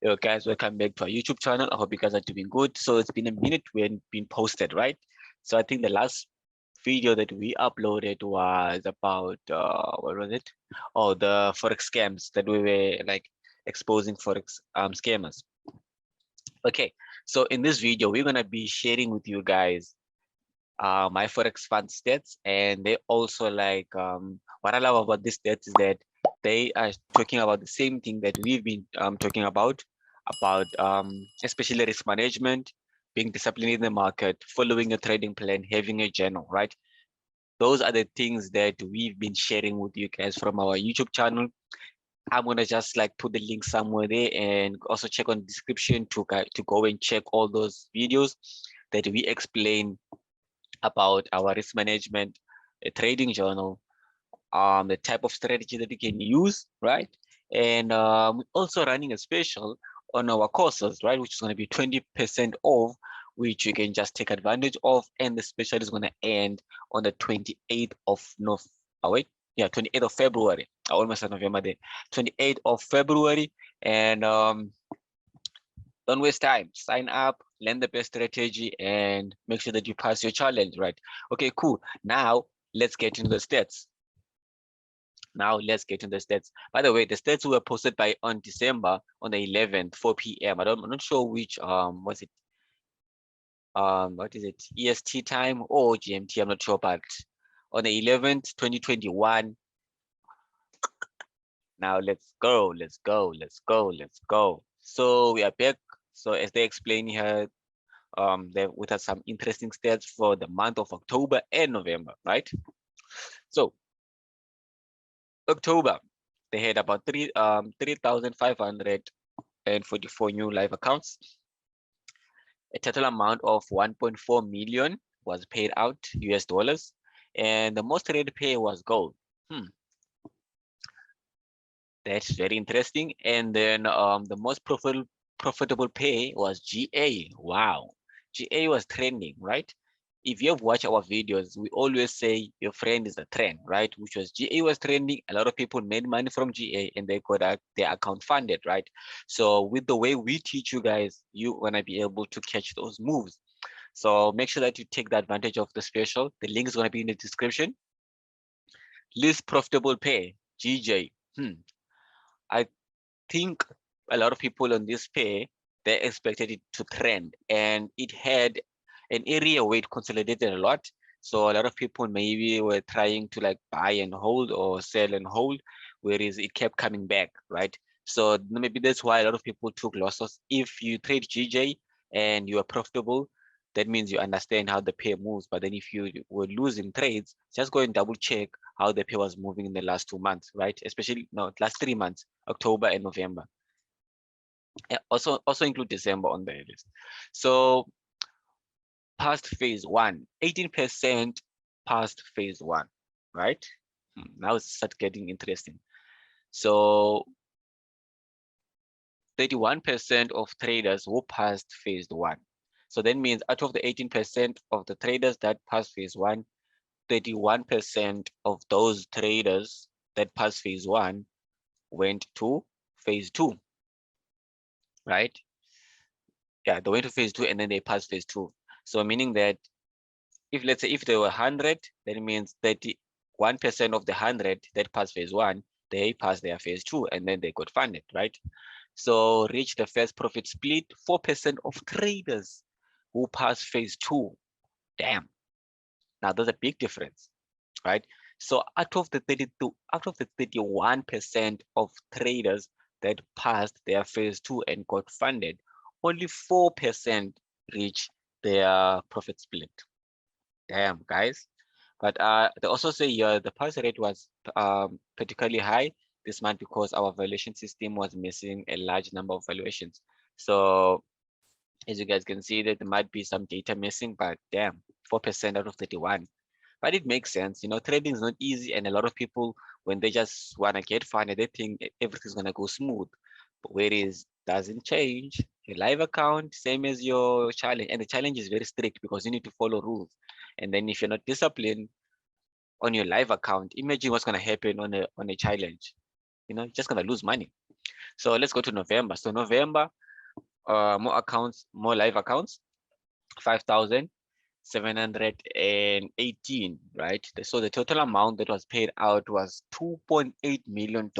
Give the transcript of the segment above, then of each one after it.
Hello guys, welcome back to our YouTube channel. I hope you guys are doing good. So it's been a minute when been posted, right? So I think the last video that we uploaded was about what was it? Oh, the forex scams that we were like exposing forex scammers. Okay, so in this video we're gonna be sharing with you guys my forex fund stats, and they also like what I love about these stats is that they are talking about the same thing that we've been talking about especially risk management, being disciplined in the market, following a trading plan, having a journal, right? Those are the things that we've been sharing with you guys from our YouTube channel. I'm gonna just like put the link somewhere there, and also check on the description to go and check all those videos that we explain about our risk management, a trading journal, the type of strategy that you can use, right? And also running a special on our courses, right? Which is going to be 20% off, which you can just take advantage of. And the special is going to end on the 28th of November. Oh, wait, yeah, 28th of February. I almost said November there. 28th of February. And don't waste time. Sign up, learn the best strategy, and make sure that you pass your challenge, right? Okay, cool. Now let's get into the stats. By the way, the stats were posted on December on the 11th, 4 p.m. I'm not sure which was it what is it, EST time or GMT, I'm not sure, but on the 11th, 2021. Now let's go. So we are back. So as they explain here, with us some interesting stats for the month of October and November, right? So October, they had about 3,544 new live accounts. A total amount of 1.4 million was paid out US dollars, and the most traded pair was gold. That's very interesting. And then the most profitable pair was GA. Wow, GA was trending, right? If you have watched our videos, we always say your friend is a trend, right? Which was GA was trending. A lot of people made money from GA and they got their account funded, right? So with the way we teach you guys, you're gonna be able to catch those moves. So make sure that you take the advantage of the special. The link is gonna be in the description. Least profitable pair, GJ. I think a lot of people on this pair, they expected it to trend, and it had an area where it consolidated a lot. So a lot of people maybe were trying to like buy and hold or sell and hold, whereas it kept coming back, right? So maybe that's why a lot of people took losses. If you trade GJ and you are profitable, that means you understand how the pair moves. But then if you were losing trades, just go and double check how the pair was moving in the last 2 months, right? Especially no, last 3 months, October and November. Also include December on the list. So past phase one, 18% past phase one, right? Now it starts getting interesting. So 31% of traders who passed phase one. So that means out of the 18% of the traders that passed phase one, 31% of those traders that passed phase one went to phase two, right? Yeah, they went to phase two and then they passed phase two. So meaning that if let's say if there were 100, that means 31% of the 100 that passed phase one, they passed their phase two and then they got funded, right? So reach the first profit split, 4% of traders who passed phase two. Damn. Now there's a big difference, right? So out of the 31% of traders that passed their phase two and got funded, only 4% reach their profit split. Damn, guys. But they also say here the pass rate was particularly high this month because our valuation system was missing a large number of valuations. So as you guys can see, that there might be some data missing, but damn, 4% out of 31. But it makes sense, you know, trading is not easy, and a lot of people, when they just want to get funded, they think everything's gonna go smooth. But whereas doesn't change. Your live account, same as your challenge, and the challenge is very strict because you need to follow rules. And then if you're not disciplined on your live account, imagine what's gonna happen on a challenge. You know, you're just gonna lose money. So let's go to November. So November, more accounts, more live accounts, 5,718, right? So the total amount that was paid out was $2.8 million,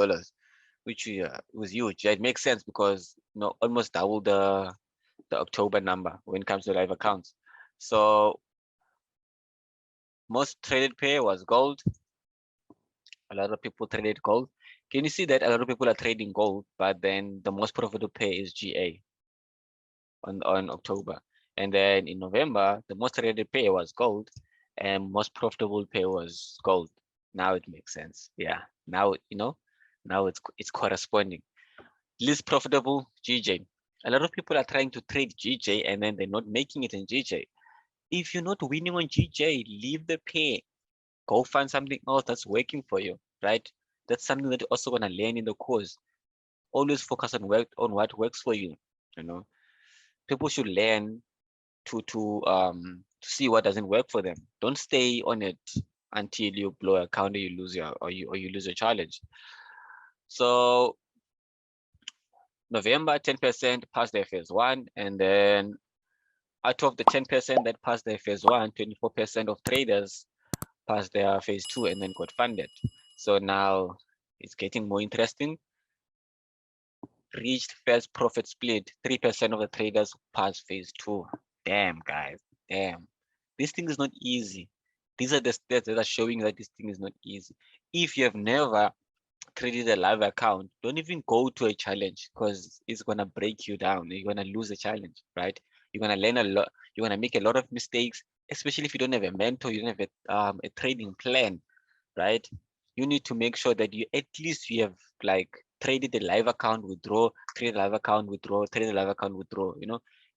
which was huge. Yeah, it makes sense because almost double the October number when it comes to live accounts. So most traded pair was gold. A lot of people traded gold. Can you see that a lot of people are trading gold, but then the most profitable pair is GA on October. And then in November, the most traded pair was gold and most profitable pair was gold. Now it makes sense. Yeah. Now, now it's corresponding. Least profitable, GJ. A lot of people are trying to trade GJ and then they're not making it in GJ. If you're not winning on GJ, leave the pair. Go find something else that's working for you, right? That's something that you're also gonna learn in the course. Always focus on what works for you. You know, people should learn to see what doesn't work for them. Don't stay on it until you blow a account or you lose you lose your challenge. So November, 10% passed their phase one, and then out of the 10% that passed their phase one, 24% of traders passed their phase two and then got funded. So now it's getting more interesting. Reached first profit split, 3% of the traders passed phase two. Damn, guys, damn. This thing is not easy. These are the stats that are showing that this thing is not easy. If you have never traded a live account, don't even go to a challenge because it's gonna break you down. You're gonna lose the challenge, right? You're gonna learn a lot. You're gonna make a lot of mistakes, especially if you don't have a mentor, you don't have a trading plan, right? You need to make sure that you at least you have like traded a live account, withdraw, trade a live account, withdraw, trade a live account, withdraw.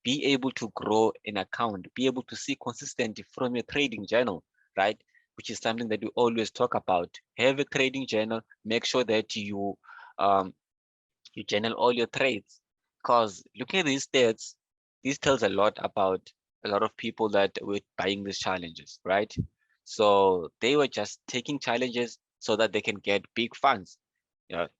Be able to grow an account, be able to see consistency from your trading journal, right? Which is something that we always talk about. Have a trading journal. Make sure that you journal all your trades. Because looking at these stats, this tells a lot about a lot of people that were buying these challenges, right? So they were just taking challenges so that they can get big funds.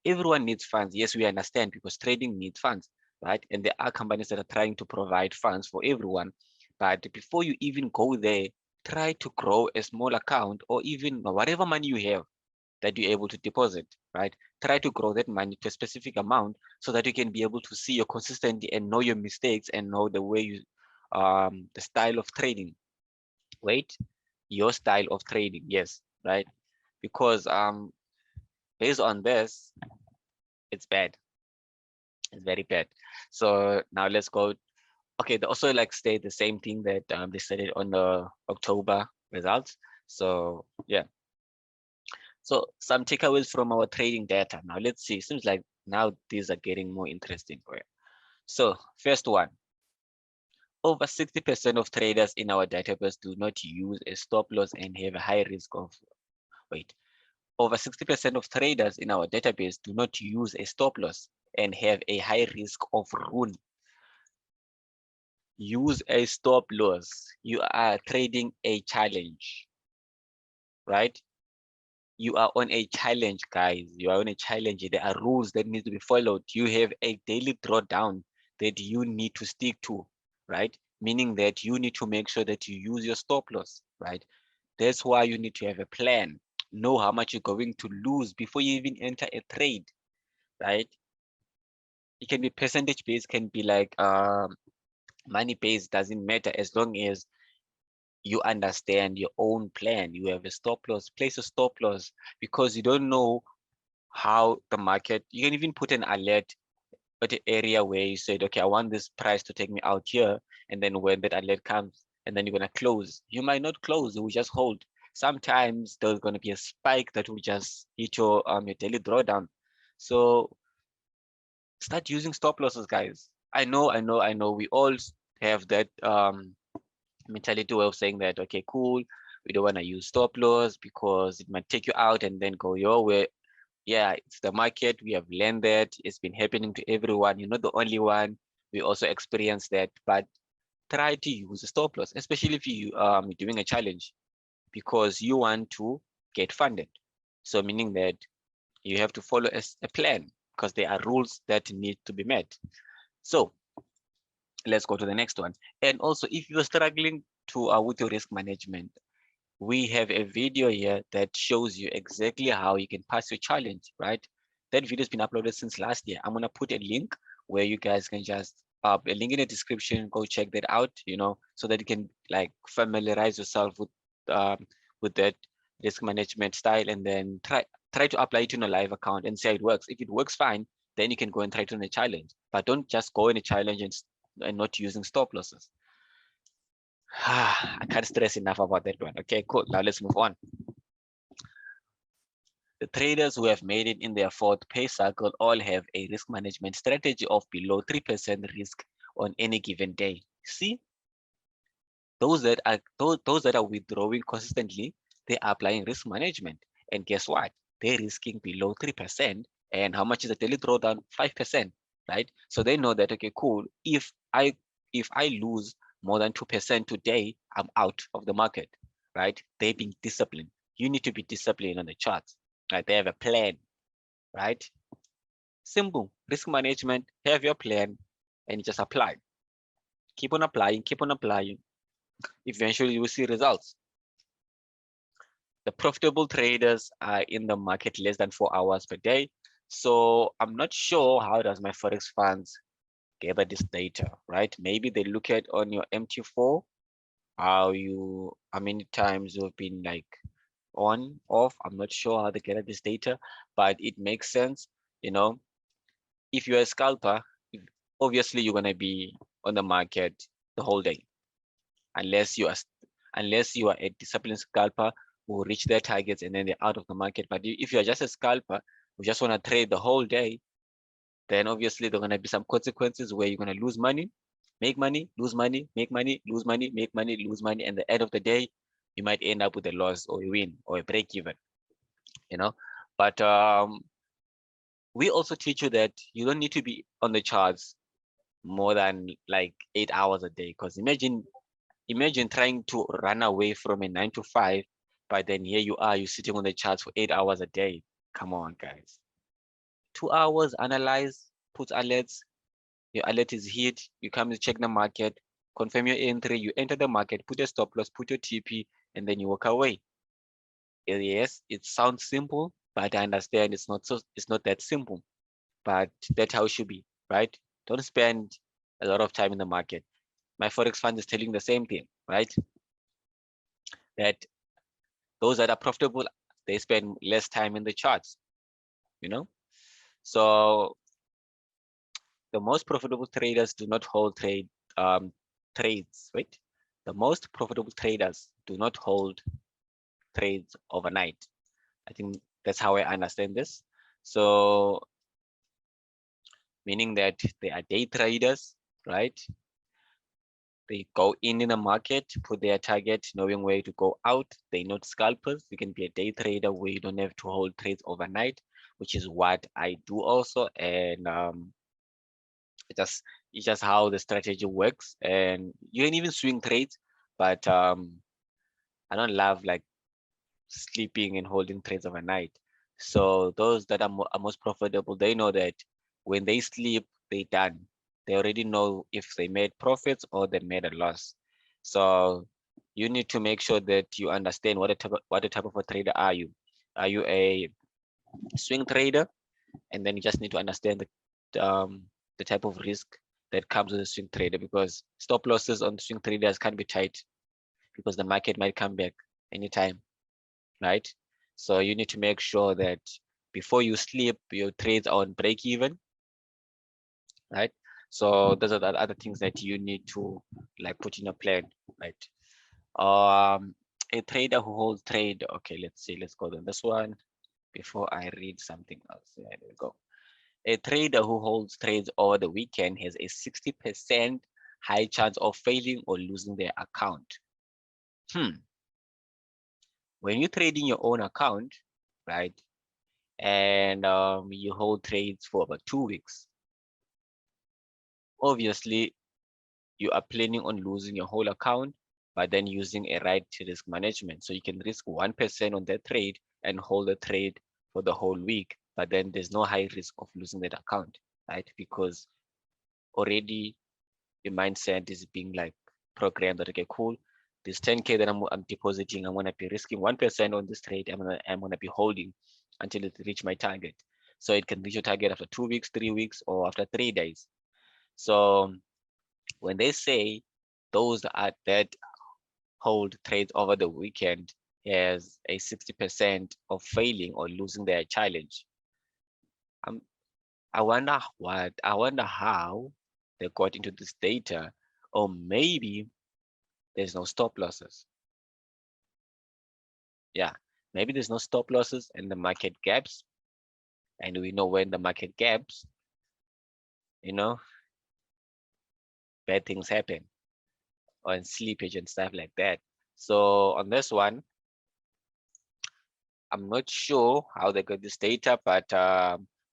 Everyone needs funds. Yes, we understand because trading needs funds, right? And there are companies that are trying to provide funds for everyone. But before you even go there, try to grow a small account or even whatever money you have that you're able to deposit, right? Try to grow that money to a specific amount so that you can be able to see your consistency and know your mistakes and know the way you, the style of trading. Wait, your style of trading, yes, right? Because based on this, it's bad. It's very bad. So now let's go. Okay, they also like state the same thing that they stated on the October results. So yeah. So some takeaways from our trading data. Now let's see. Seems like now these are getting more interesting. Right? So first one, over 60% of traders in our database do not use a stop loss and have a high risk of, wait, over 60% of traders in our database do not use a stop loss and have a high risk of ruin. Use a stop loss. You are trading a challenge, right? You are on a challenge, guys. You are on a challenge. There are rules that need to be followed. You have a daily drawdown that you need to stick to, right? Meaning that you need to make sure that you use your stop loss, right? That's why you need to have a plan. Know how much you're going to lose before you even enter a trade, right? It can be percentage based, can be like money based, doesn't matter as long as you understand your own plan. You have a stop loss, place a stop loss because you don't know how the market, you can even put an alert at an area where you said, okay, I want this price to take me out here. And then when that alert comes and then you're going to close, you might not close, you will just hold. Sometimes there's going to be a spike that will just hit your daily drawdown. So start using stop losses, guys. I know. We all have that mentality way of saying that, okay, cool, we don't want to use stop loss because it might take you out and then go your way. Yeah, it's the market. We have learned that. It's been happening to everyone. You're not the only one. We also experience that. But try to use a stop loss, especially if you doing a challenge, because you want to get funded. So meaning that you have to follow a plan. because there are rules that need to be met. So let's go to the next one. And also, if you're struggling to with your risk management, we have a video here that shows you exactly how you can pass your challenge, right? That video has been uploaded since last year. I'm gonna put a link where you guys can just a link in the description, go check that out, you know, so that you can like familiarize yourself with that risk management style, and then try to apply it in a live account and see how it works. If it works fine, then you can go and try it on a challenge, but don't just go in a challenge and not using stop losses. I can't stress enough about that one. Okay, cool. Now let's move on. The traders who have made it in their fourth pay cycle all have a risk management strategy of below 3% risk on any given day. See, those that are withdrawing consistently, they are applying risk management. And guess what? They're risking below 3%. And how much is the daily drawdown? 5%, right? So they know that, okay, cool. If I lose more than 2% today, I'm out of the market, right? They're being disciplined. You need to be disciplined on the charts, right? They have a plan, right? Simple risk management, have your plan and just apply. Keep on applying, keep on applying. Eventually you will see results. The profitable traders are in the market less than 4 hours per day. So I'm not sure how does my forex funds gather this data, right? Maybe they look at on your MT4 how many times you've been like on, off. I'm not sure how they gather this data, but it makes sense. You know, if you're a scalper, obviously you're gonna be on the market the whole day, unless you are a disciplined scalper who reach their targets and then they're out of the market. But if you're just a scalper who just want to trade the whole day, then obviously there are going to be some consequences where you're going to lose money, make money, lose money, make money, lose money, make money, lose money. And at the end of the day, you might end up with a loss or a win or a break even, you know. But we also teach you that you don't need to be on the charts more than like 8 hours a day, because imagine trying to run away from a 9 to 5, but then here you are, you're sitting on the charts for 8 hours a day. Come on, guys. 2 hours, analyze, put alerts. Your alert is hit. You come to check the market, confirm your entry. You enter the market, put your stop loss, put your TP, and then you walk away. Yes, it sounds simple, but I understand it's not that simple. But that's how it should be, right? Don't spend a lot of time in the market. My forex fund is telling the same thing, right? That those that are profitable, they spend less time in the charts, you know. So the most profitable traders do not hold trades, right? The most profitable traders do not hold trades overnight. I think that's how I understand this. So meaning that they are day traders, right? They go in the market, put their target, knowing where to go out. They're not scalpers. You can be a day trader where you don't have to hold trades overnight, which is what I do also. And it's just how the strategy works. And you can even swing trades, but I don't love like sleeping and holding trades overnight. So those that are most profitable, they know that when they sleep, they're done. They already know if they made profits or they made a loss. So you need to make sure that you understand what type of a trader are you. Are you a swing trader? And then you just need to understand the type of risk that comes with a swing trader, because stop losses on swing traders can be tight because the market might come back anytime, right? So you need to make sure that before you sleep, your trades are on break even, right? So those are the other things that you need to like put in a plan, right? A trader who holds trade. Okay, let's see. Let's go to this one before I read something else. Yeah, there we go. A trader who holds trades over the weekend has a 60% high chance of failing or losing their account. When you trade in your own account, right, and you hold trades for about 2 weeks, obviously you are planning on losing your whole account, but then using a right to risk management. So you can risk 1% on that trade and hold the trade for the whole week. but then there's no high risk of losing that account, right? Because already your mindset is being like programmed that, okay, cool, this 10K that I'm depositing, I'm gonna be risking 1% on this trade. I'm gonna be holding until it reach my target. So it can reach your target after 2 weeks, 3 weeks, or after 3 days. So when they say those that hold trades over the weekend has a 60% of failing or losing their challenge, I wonder how they got into this data, or maybe there's no stop losses. Yeah, maybe there's no stop losses and the market gaps, and we know when the market gaps, bad things happen on slippage and stuff like that. So on this one, I'm not sure how they got this data, but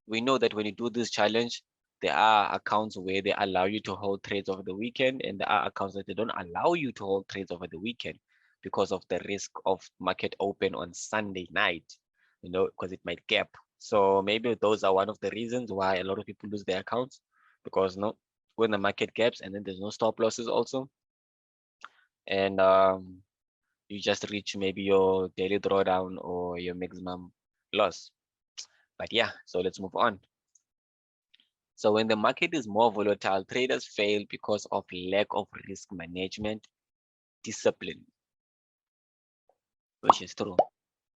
we know that when you do this challenge, there are accounts where they allow you to hold trades over the weekend, and there are accounts that they don't allow you to hold trades over the weekend because of the risk of market open on Sunday night, because it might gap. So maybe those are one of the reasons why a lot of people lose their accounts, because when the market gaps and then there's no stop losses also, and you just reach maybe your daily drawdown or your maximum loss. But yeah, so let's move on. So when the market is more volatile, traders fail because of lack of risk management discipline, which is true.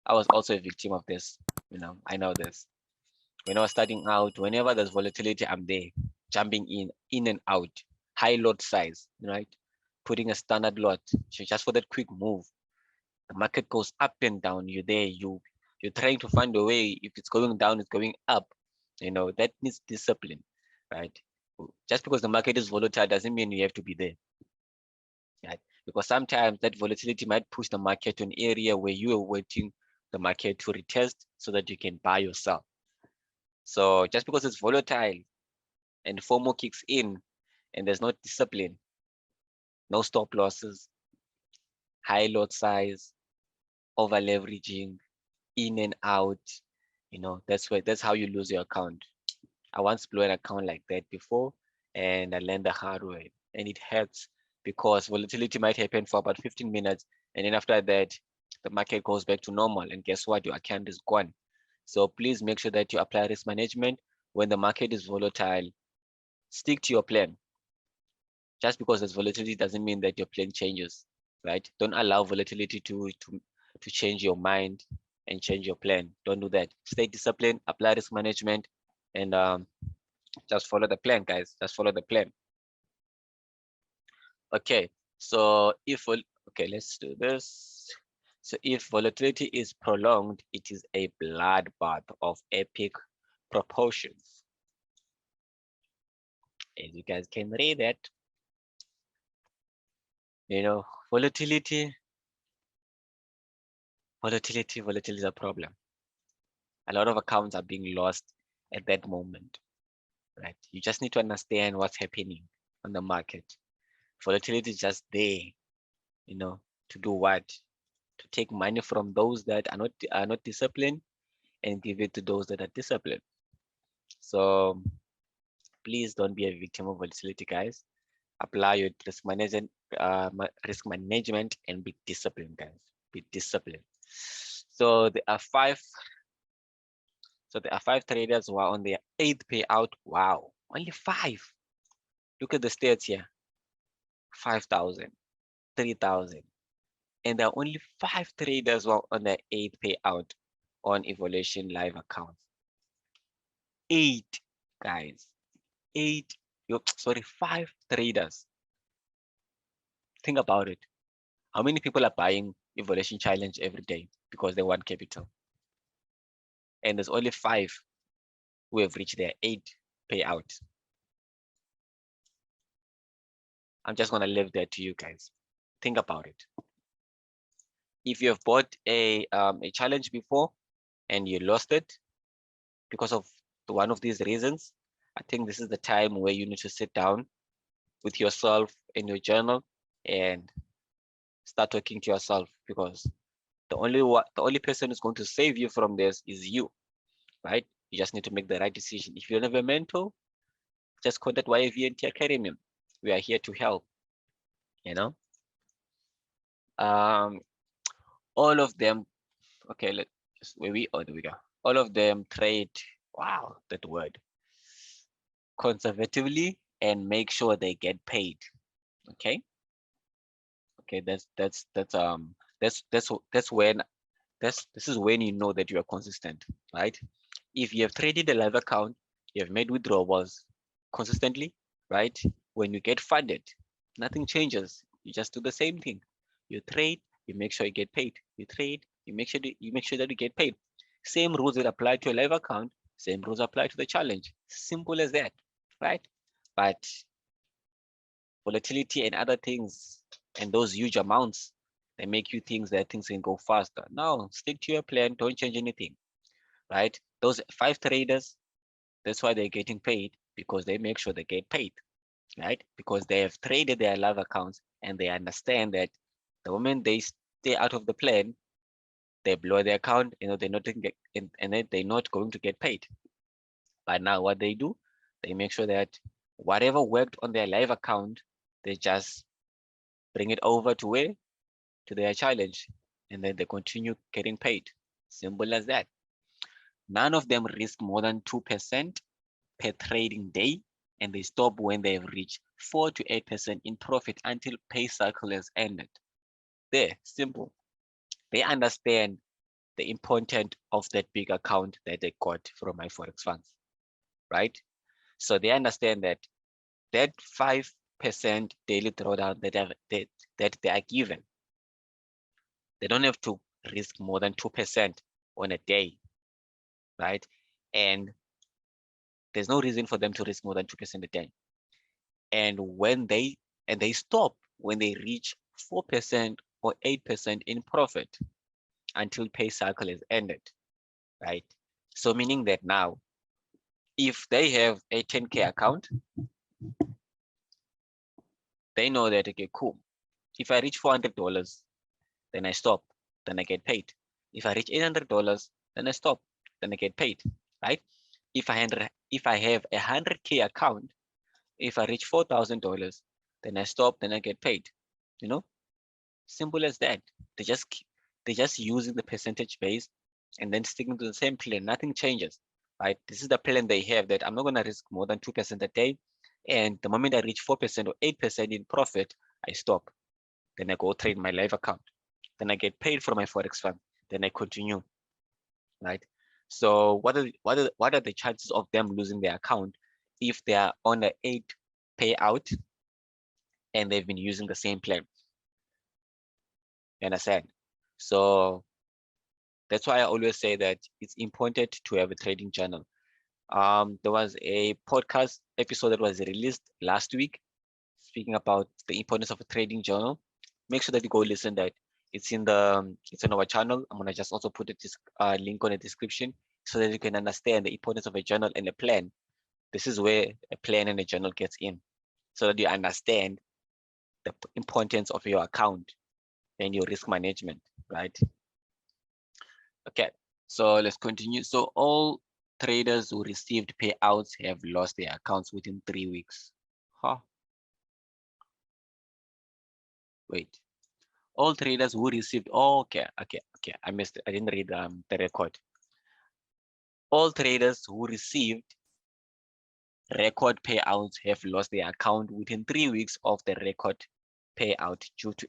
I was also a victim of this. I know this. When I was starting out, whenever there's volatility, I'm there, jumping in and out, high lot size, right? Putting a standard lot just for that quick move. The market goes up and down. You're there. You're trying to find a way. If it's going down, it's going up. That needs discipline, right? Just because the market is volatile doesn't mean you have to be there, right? Because sometimes that volatility might push the market to an area where you are waiting the market to retest so that you can buy yourself. So just because it's volatile and FOMO kicks in and there's no discipline, no stop losses, high lot size, over leveraging, in and out, that's how you lose your account. I once blew an account like that before, and I learned the hard way, and it hurts because volatility might happen for about 15 minutes, and then after that, the market goes back to normal, and guess what? Your account is gone. So please make sure that you apply risk management when the market is volatile. Stick to your plan. Just because there's volatility doesn't mean that your plan changes, right? Don't allow volatility to change your mind and change your plan. Don't do that. Stay disciplined, apply risk management, and just follow the plan, guys. Just follow the plan. Okay, so let's do this. So if volatility is prolonged, it is a bloodbath of epic proportions. As you guys can read that, volatility is a problem. A lot of accounts are being lost at that moment, right? You just need to understand what's happening on the market. Volatility is just there, to do what? To take money from those that are not disciplined and give it to those that are disciplined. So please don't be a victim of volatility, guys. Apply your risk management and be disciplined, guys. Be disciplined. So there are five traders who are on their 8th payout. Wow, only 5. Look at the stats here. 5,000, 3,000. And there are only 5 traders who are on their 8th payout on Evolution Live accounts. 8, guys. 5 traders. Think about it. How many people are buying Evolution Challenge every day because they want capital? And there's only 5 who have reached their 8th payout. I'm just gonna leave that to you guys. Think about it. If you have bought a challenge before and you lost it because of one of these reasons, I think this is the time where you need to sit down with yourself in your journal and start talking to yourself, because the only person who's going to save you from this is you, right? You just need to make the right decision. If you don't have a mentor, just contact YVNT Academy. We are here to help, you know. All of them, okay, where we, oh, there we go. All of them trade, wow, that word, conservatively and make sure they get paid. Okay. Okay, that's when this is when you know that you are consistent, right? If you have traded a live account, you have made withdrawals consistently, right? When you get funded, nothing changes. You just do the same thing. You trade, you make sure you get paid. You trade, you make sure that you get paid. Same rules that apply to a live account, same rules apply to the challenge. Simple as that, right? But volatility and other things and those huge amounts, they make you think that things can go faster. No, stick to your plan, don't change anything, right? Those 5 traders, that's why they're getting paid, because they make sure they get paid, right? Because they have traded their live accounts and they understand that the moment they stay out of the plan, they blow their account, they're not get, and then they're not going to get paid. But now what they do, they make sure that whatever worked on their live account, they just bring it over to where? To their challenge, and then they continue getting paid. Simple as that. None of them risk more than 2% per trading day, and they stop when they have reached 4 to 8% in profit until pay cycle has ended. There, simple. They understand the importance of that big account that they got from my forex funds, right? So they understand that 5% daily drawdown that they are given, they don't have to risk more than 2% on a day, right? And there's no reason for them to risk more than 2% a day. And they stop when they reach 4% or 8% in profit until pay cycle is ended, right? So meaning that now, if they have a 10K account, they know that, okay, cool. If I reach $400, then I stop, then I get paid. If I reach $800, then I stop, then I get paid, right? If I have a 100K account, if I reach $4,000, then I stop, then I get paid. Simple as that. They just using the percentage base and then sticking to the same plan. Nothing changes, right? This is the plan they have, that I'm not gonna risk more than 2% a day. And the moment I reach 4% or 8% in profit, I stop. Then I go trade my live account. Then I get paid for my forex fund. Then I continue, right? So what are the chances of them losing their account if they are on an 8 payout and they've been using the same plan? You understand? So that's why I always say that it's important to have a trading journal. There was a podcast episode that was released last week speaking about the importance of a trading journal. Make sure that you go listen that. It's in our channel. I'm gonna just also put this link on the description so that you can understand the importance of a journal and a plan. This is where a plan and a journal gets in, so that you understand the importance of your account and your risk management, right? Okay, so let's continue. So all traders who received payouts have lost their accounts within 3 weeks. Huh? Wait. All traders who received, oh, okay, I missed it. I didn't read the record. All traders who received record payouts have lost their account within 3 weeks of the record payout due to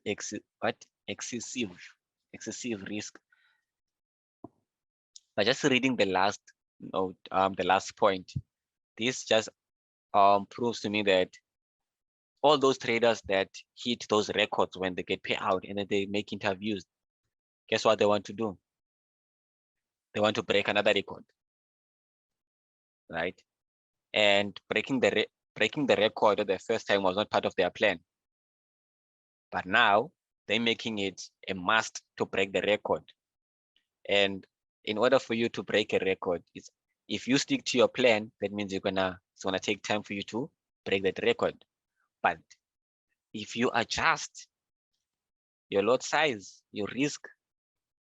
excessive risk. By just reading the last note, the last point, this just proves to me that all those traders that hit those records when they get payout and then they make interviews, guess what they want to do? They want to break another record, right? And breaking the record the first time was not part of their plan, but now they're making it a must to break the record. And in order for you to break a record, if you stick to your plan, that means it's gonna take time for you to break that record. But if you adjust your lot size, your risk,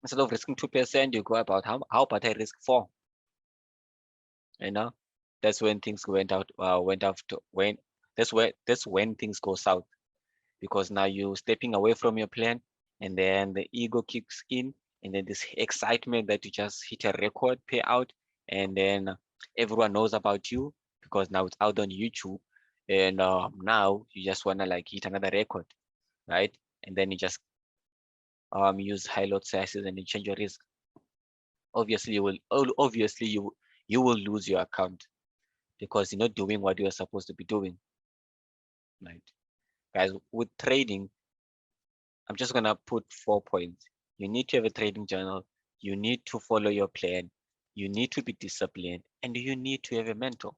instead of risking 2%, you go about how about I risk 4? You know, that's when things went out to when that's when things go south, because now you're stepping away from your plan, and then the ego kicks in, and then this excitement that you just hit a record payout, and then everyone knows about you because now it's out on YouTube, and now you just wanna like hit another record, right? And then you just use high lot sizes and you change your risk. Obviously, you will lose your account because you're not doing what you're supposed to be doing, right? Guys, with trading, I'm just gonna put 4 points. You need to have a trading journal. You need to follow your plan. You need to be disciplined, and you need to have a mentor.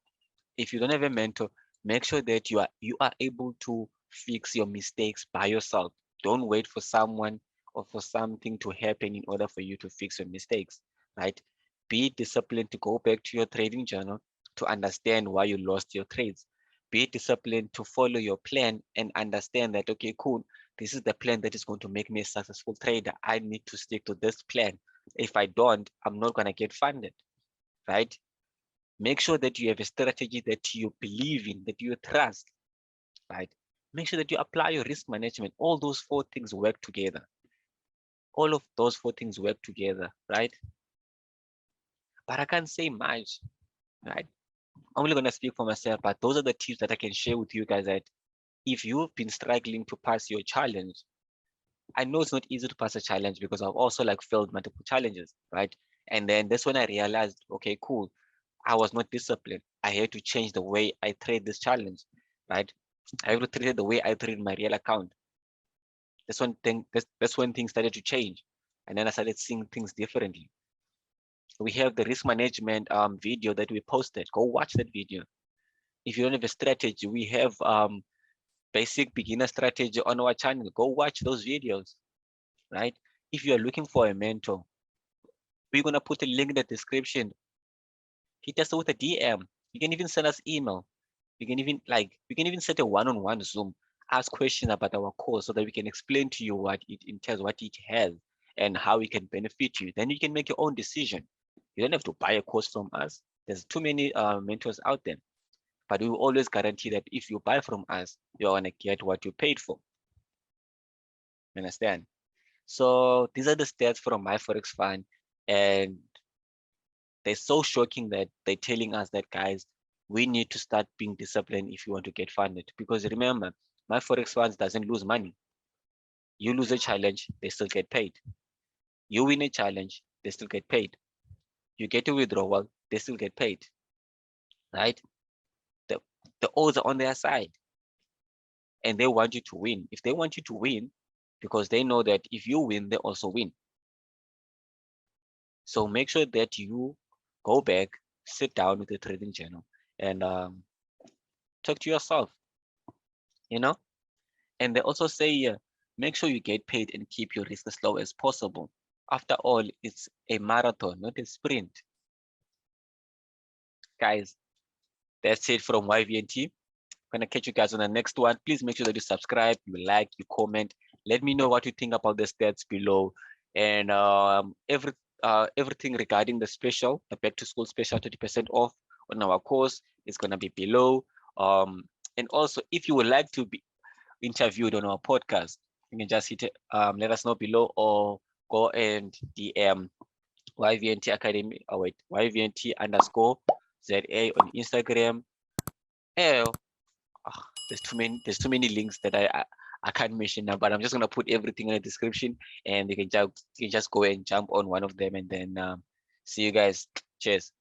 If you don't have a mentor, make sure that you are able to fix your mistakes by yourself. Don't wait for someone or for something to happen in order for you to fix your mistakes, right? Be disciplined to go back to your trading journal to understand why you lost your trades. Be disciplined to follow your plan and understand that, okay, cool, this is the plan that is going to make me a successful trader. I need to stick to this plan. If I don't, I'm not going to get funded, right? Make sure that you have a strategy that you believe in, that you trust, right? Make sure that you apply your risk management. All those four things work together. All of those four things work together, right? But I can't say much, right? I'm only going to speak for myself, but those are the tips that I can share with you guys, that if you've been struggling to pass your challenge, I know it's not easy to pass a challenge because I've also like failed multiple challenges, right? And then that's when I realized, okay, cool, I was not disciplined. I had to change the way I trade this challenge, right? I have to trade the way I trade my real account. That's when things started to change. And then I started seeing things differently. We have the risk management video that we posted. Go watch that video. If you don't have a strategy, we have basic beginner strategy on our channel. Go watch those videos, right? If you are looking for a mentor, we're gonna put a link in the description. Hit us with a DM. You can even send us email. You can even set a one-on-one Zoom, ask questions about our course so that we can explain to you what it entails, what it has, and how it can benefit you. Then you can make your own decision. You don't have to buy a course from us. There's too many mentors out there, but we will always guarantee that if you buy from us, you're gonna get what you paid for. You understand? So these are the stats from my forex fund, and they're so shocking that they're telling us that, guys, we need to start being disciplined if you want to get funded. Because remember, my forex funds doesn't lose money. You lose a challenge, they still get paid. You win a challenge, they still get paid. You get a withdrawal, they still get paid, right? The, the odds are on their side, and they want you to win. If they want you to win, because they know that if you win, they also win. So make sure that you go back, sit down with the trading channel, and talk to yourself, you know? And they also say, make sure you get paid and keep your risk as low as possible. After all, it's a marathon, not a sprint. Guys, that's it from YVNT. Gonna catch you guys on the next one. Please make sure that you subscribe, you like, you comment. Let me know what you think about the stats below. And everything regarding the special, the back to school special, 30% off on our course is gonna be below. And also, if you would like to be interviewed on our podcast, you can just hit it, let us know below, or go and DM YVNT Academy, YVNT underscore ZA on Instagram. There's too many links that I can't mention now, but I'm just gonna put everything in the description, and you can just go and jump on one of them, and then see you guys. Cheers.